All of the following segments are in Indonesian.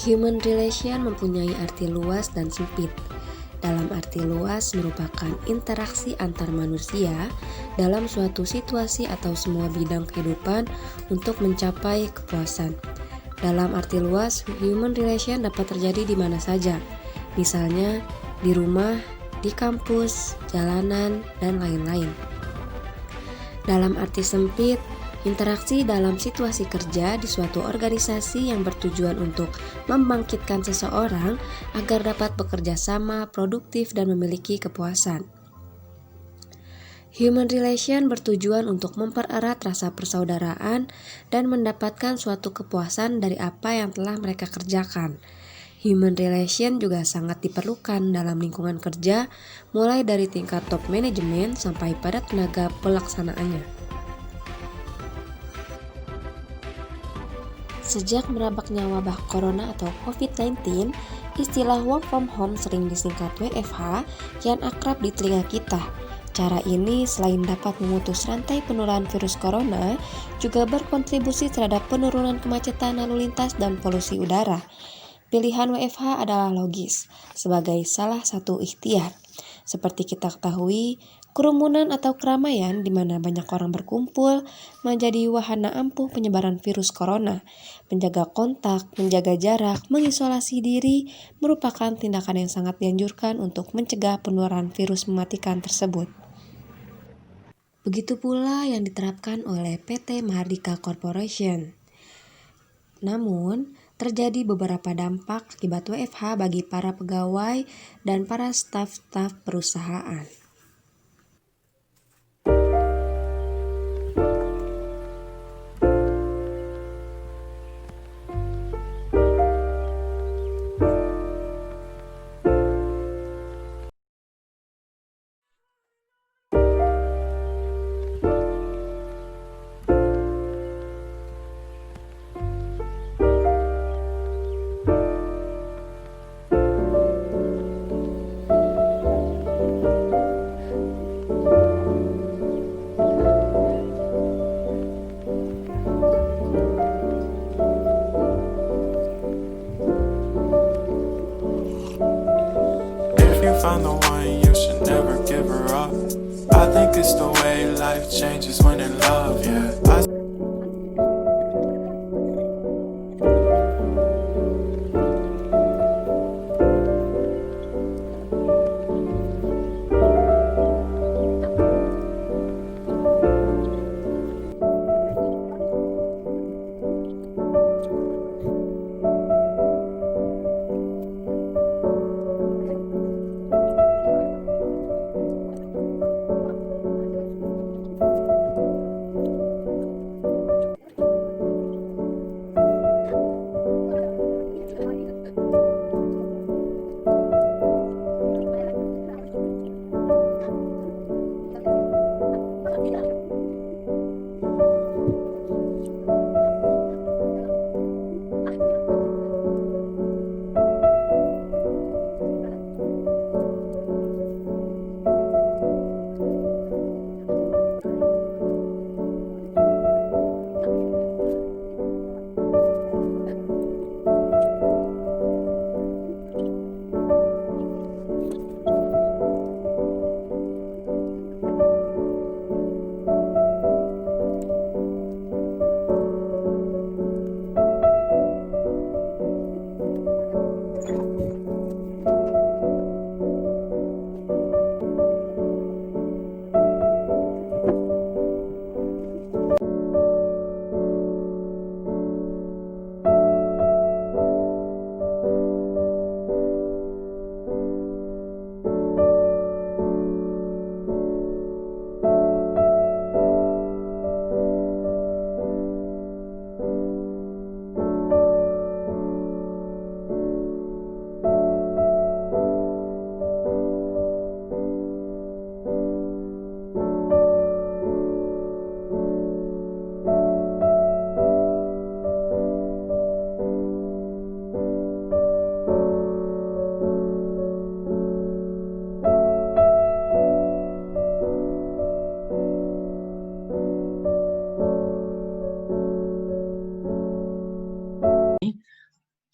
Human relation mempunyai arti luas dan sempit. Dalam arti luas merupakan interaksi antar manusia dalam suatu situasi atau semua bidang kehidupan untuk mencapai kepuasan. Dalam arti luas, human relation dapat terjadi di mana saja, misalnya di rumah, di kampus, jalanan, dan lain-lain. Dalam arti sempit, interaksi dalam situasi kerja di suatu organisasi yang bertujuan untuk membangkitkan seseorang agar dapat bekerja sama, produktif, dan memiliki kepuasan. Human relation bertujuan untuk mempererat rasa persaudaraan dan mendapatkan suatu kepuasan dari apa yang telah mereka kerjakan. Human relation juga sangat diperlukan dalam lingkungan kerja, mulai dari tingkat top manajemen sampai pada tenaga pelaksanaannya. Sejak merebaknya wabah corona atau COVID-19, istilah work from home sering disingkat WFH kian akrab di telinga kita. Cara ini selain dapat memutus rantai penularan virus corona, juga berkontribusi terhadap penurunan kemacetan lalu lintas dan polusi udara. Pilihan WFH adalah logis, sebagai salah satu ikhtiar. Seperti kita ketahui, kerumunan atau keramaian di mana banyak orang berkumpul menjadi wahana ampuh penyebaran virus corona. Menjaga kontak, menjaga jarak, mengisolasi diri merupakan tindakan yang sangat dianjurkan untuk mencegah penularan virus mematikan tersebut. Begitu pula yang diterapkan oleh PT Mahardika Corporation. Namun, terjadi beberapa dampak akibat WFH bagi para pegawai dan para staf-staf perusahaan. Find the one, you should never give her up. I think it's the way life changes when in love, yeah.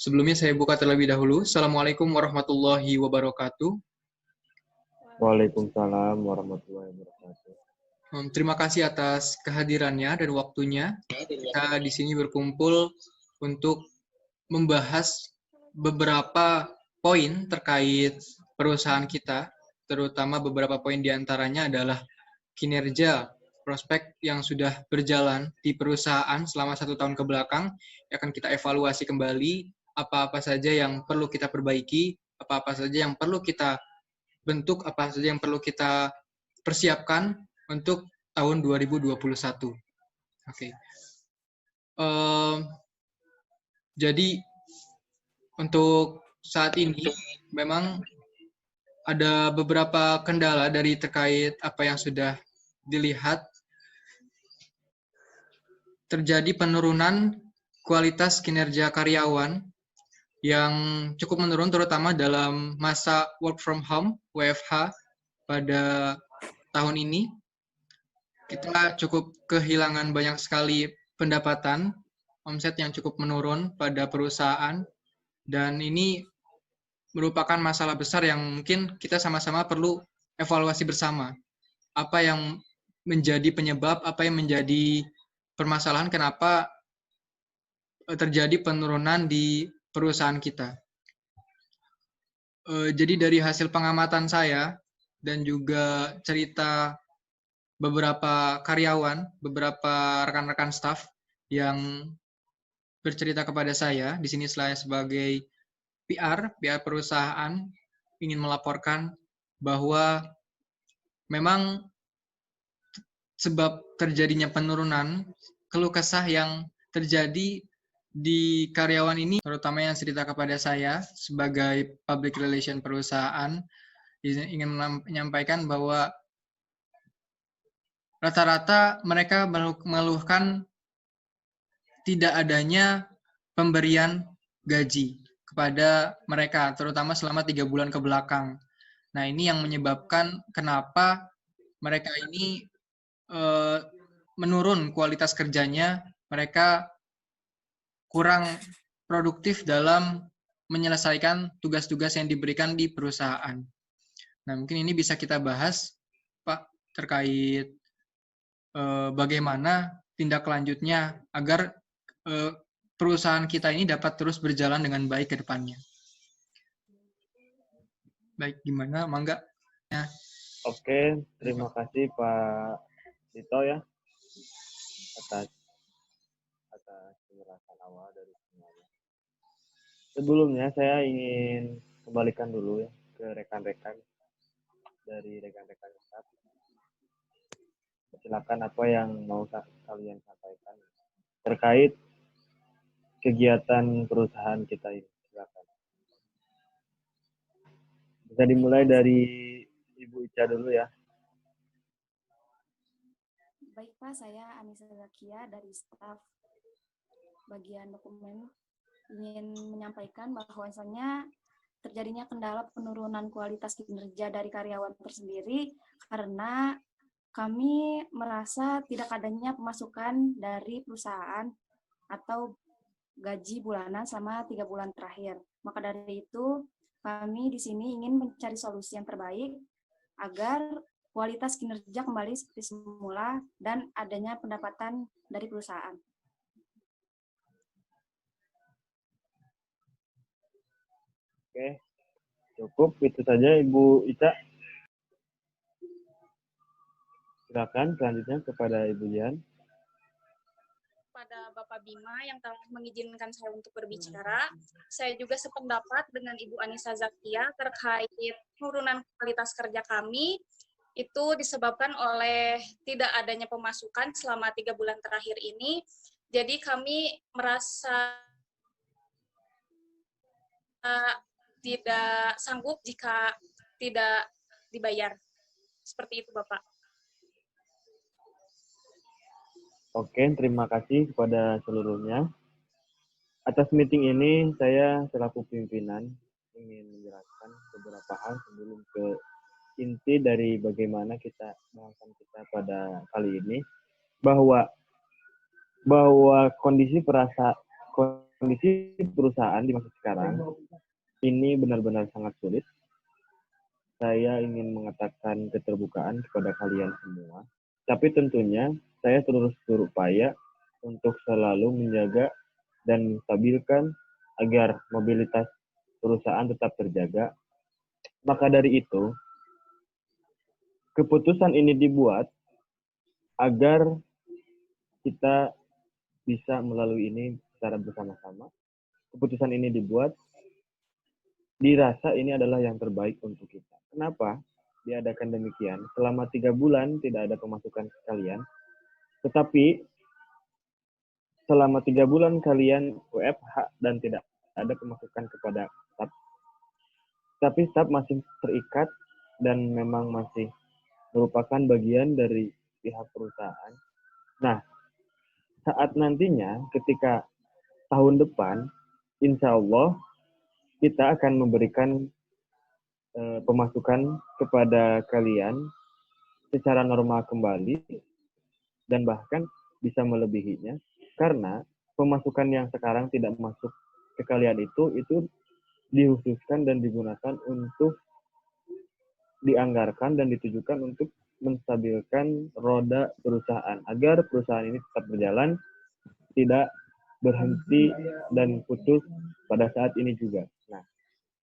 Sebelumnya saya buka terlebih dahulu. Assalamualaikum warahmatullahi wabarakatuh. Waalaikumsalam warahmatullahi wabarakatuh. Terima kasih atas kehadirannya dan waktunya. Kita di sini berkumpul untuk membahas beberapa poin terkait perusahaan kita, terutama beberapa poin diantaranya adalah kinerja prospek yang sudah berjalan di perusahaan selama 1 tahun ke belakang, yang akan kita evaluasi kembali, apa-apa saja yang perlu kita perbaiki, apa-apa saja yang perlu kita bentuk, apa saja yang perlu kita persiapkan untuk tahun 2021. Oke. Jadi untuk saat ini memang ada beberapa kendala dari terkait apa yang sudah dilihat. Terjadi penurunan kualitas kinerja karyawan yang cukup menurun terutama dalam masa work from home (WFH) pada tahun ini. Kita cukup kehilangan banyak sekali pendapatan, omset yang cukup menurun pada perusahaan, dan ini merupakan masalah besar yang mungkin kita sama-sama perlu evaluasi bersama. Apa yang menjadi penyebab, apa yang menjadi permasalahan kenapa terjadi penurunan di perusahaan kita. Jadi dari hasil pengamatan saya dan juga cerita beberapa karyawan, beberapa rekan-rekan staf yang bercerita kepada saya, di sini saya sebagai PR perusahaan ingin melaporkan bahwa memang sebab terjadinya penurunan keluh kesah yang terjadi di karyawan ini, terutama yang cerita kepada saya sebagai public relation perusahaan, ingin menyampaikan bahwa rata-rata mereka mengeluhkan tidak adanya pemberian gaji kepada mereka, terutama selama 3 bulan ke belakang. Nah, ini yang menyebabkan kenapa mereka ini menurun kualitas kerjanya, mereka kurang produktif dalam menyelesaikan tugas-tugas yang diberikan di perusahaan. Nah, mungkin ini bisa kita bahas, Pak, terkait bagaimana tindak lanjutnya agar perusahaan kita ini dapat terus berjalan dengan baik ke depannya. Baik, gimana, Mangga? Ya. Oke, terima kasih Pak Dito ya atas penjelasan awal dari semuanya. Sebelumnya saya ingin kembalikan dulu ya ke rekan-rekan dari rekan-rekan staff. Silakan apa yang mau kalian sampaikan terkait kegiatan perusahaan kita ini. Silakan. Bisa dimulai dari Ibu Ica dulu ya. Baik Pak, saya Anissa Zakia dari staf bagian dokumen ingin menyampaikan bahwasanya terjadinya kendala penurunan kualitas kinerja dari karyawan tersendiri karena kami merasa tidak adanya pemasukan dari perusahaan atau gaji bulanan selama 3 bulan terakhir. Maka dari itu, kami di sini ingin mencari solusi yang terbaik agar kualitas kinerja kembali seperti semula dan adanya pendapatan dari perusahaan. Oke, cukup itu saja Ibu Ica. Silakan selanjutnya kepada Ibu Jan. Pada Bapak Bima yang telah mengizinkan saya untuk berbicara. Saya juga sependapat dengan Ibu Anissa Zakia terkait penurunan kualitas kerja kami itu disebabkan oleh tidak adanya pemasukan selama 3 bulan terakhir ini. Jadi kami merasa tidak sanggup jika tidak dibayar. Seperti itu, Bapak. Oke, terima kasih kepada seluruhnya. Atas meeting ini, saya selaku pimpinan ingin menjelaskan beberapa hal sebelum ke inti dari bagaimana bahasan kita pada kali ini, bahwa kondisi kondisi perusahaan di masa sekarang ini benar-benar sangat sulit. Saya ingin mengatakan keterbukaan kepada kalian semua. Tapi tentunya saya terus berupaya untuk selalu menjaga dan menstabilkan agar mobilitas perusahaan tetap terjaga. Maka dari itu, keputusan ini dibuat agar kita bisa melalui ini secara bersama-sama. Keputusan ini dibuat, dirasa ini adalah yang terbaik untuk kita. Kenapa diadakan demikian? Selama 3 bulan tidak ada pemasukan kalian, tetapi selama 3 bulan kalian WFH dan tidak ada pemasukan kepada staf. Tapi staf masih terikat dan memang masih merupakan bagian dari pihak perusahaan. Nah, saat nantinya ketika tahun depan, insya Allah kita akan memberikan pemasukan kepada kalian secara normal kembali dan bahkan bisa melebihinya karena pemasukan yang sekarang tidak masuk ke kalian itu dikhususkan dan digunakan untuk dianggarkan dan ditujukan untuk menstabilkan roda perusahaan agar perusahaan ini tetap berjalan, tidak berhenti dan putus pada saat ini juga. Nah,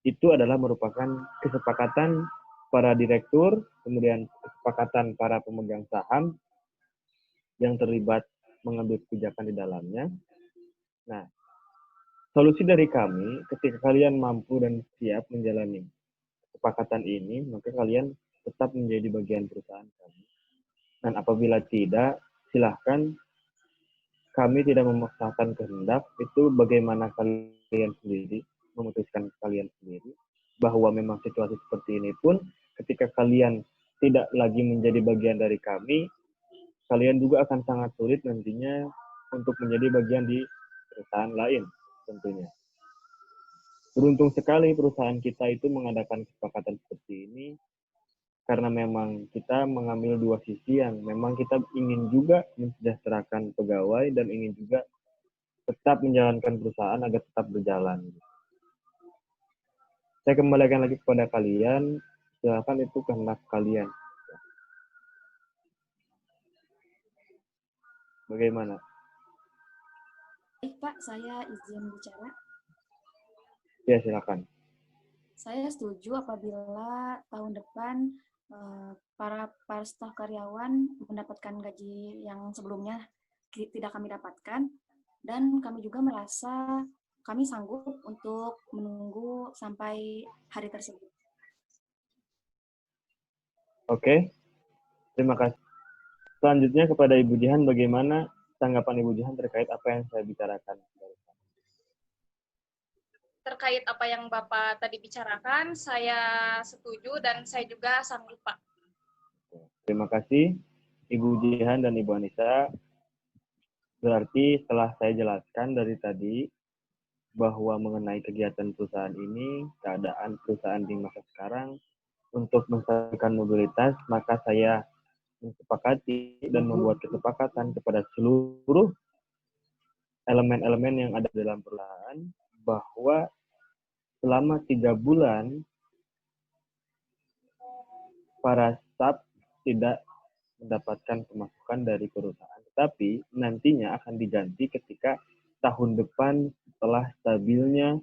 itu adalah merupakan kesepakatan para direktur, kemudian kesepakatan para pemegang saham yang terlibat mengambil kebijakan di dalamnya. Nah, solusi dari kami, ketika kalian mampu dan siap menjalani kesepakatan ini, maka kalian tetap menjadi bagian perusahaan kami. Dan apabila tidak, silahkan, kami tidak memaksakan kehendak, itu bagaimana kalian sendiri, memutuskan kalian sendiri, bahwa memang situasi seperti ini pun, ketika kalian tidak lagi menjadi bagian dari kami, kalian juga akan sangat sulit nantinya untuk menjadi bagian di perusahaan lain, tentunya. Beruntung sekali perusahaan kita itu mengadakan kesepakatan seperti ini, karena memang kita mengambil dua sisi yang memang kita ingin juga mensejahterakan pegawai dan ingin juga tetap menjalankan perusahaan agar tetap berjalan. Saya kembalikan lagi kepada kalian, silakan itu kehendak kalian. Bagaimana? Baik Pak, saya izin bicara. Ya, silakan. Saya setuju apabila tahun depan para staf karyawan mendapatkan gaji yang sebelumnya tidak kami dapatkan, dan kami juga merasa kami sanggup untuk menunggu sampai hari tersebut. Oke, terima kasih. Selanjutnya kepada Ibu Jihan, bagaimana tanggapan Ibu Jihan terkait apa yang saya bicarakan? Terkait apa yang Bapak tadi bicarakan, saya setuju dan saya juga sanggup, Pak. Terima kasih Ibu Jihan dan Ibu Anissa. Berarti setelah saya jelaskan dari tadi bahwa mengenai kegiatan perusahaan ini, keadaan perusahaan di masa sekarang untuk menstabilkan mobilitas, maka saya mensepakati dan membuat kesepakatan kepada seluruh elemen-elemen yang ada dalam perusahaan bahwa selama 3 bulan para staf tidak mendapatkan pemasukan dari perusahaan, tetapi nantinya akan diganti ketika tahun depan setelah stabilnya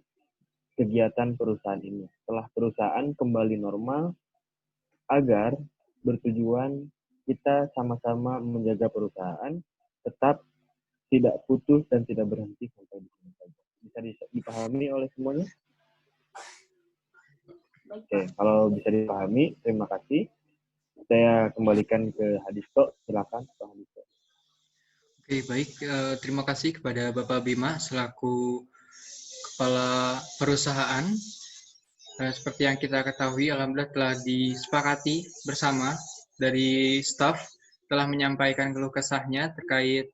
kegiatan perusahaan ini, setelah perusahaan kembali normal, agar bertujuan kita sama-sama menjaga perusahaan tetap tidak putus dan tidak berhenti sampai di sini saja. Bisa dipahami oleh semuanya? Oke, kalau bisa dipahami, terima kasih. Saya kembalikan ke Hadisto, silakan Pak Hadisto. Oke, baik. Terima kasih kepada Bapak Bima selaku Kepala Perusahaan. Seperti yang kita ketahui, alhamdulillah telah disepakati bersama dari staf, telah menyampaikan keluh kesahnya terkait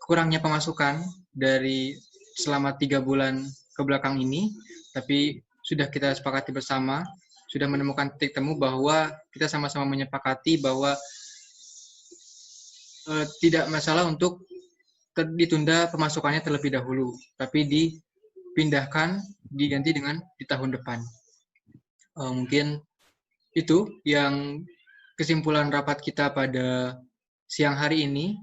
kurangnya pemasukan dari selama 3 bulan ke belakang ini, tapi sudah kita sepakati bersama, sudah menemukan titik temu bahwa kita sama-sama menyepakati bahwa tidak masalah untuk ditunda pemasukannya terlebih dahulu, tapi dipindahkan, diganti dengan di tahun depan. Mungkin itu yang kesimpulan rapat kita pada siang hari ini.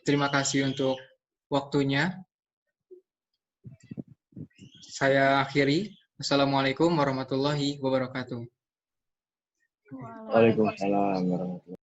Terima kasih untuk waktunya. Saya akhiri. Assalamualaikum warahmatullahi wabarakatuh. Waalaikumsalam warahmatullahi wabarakatuh.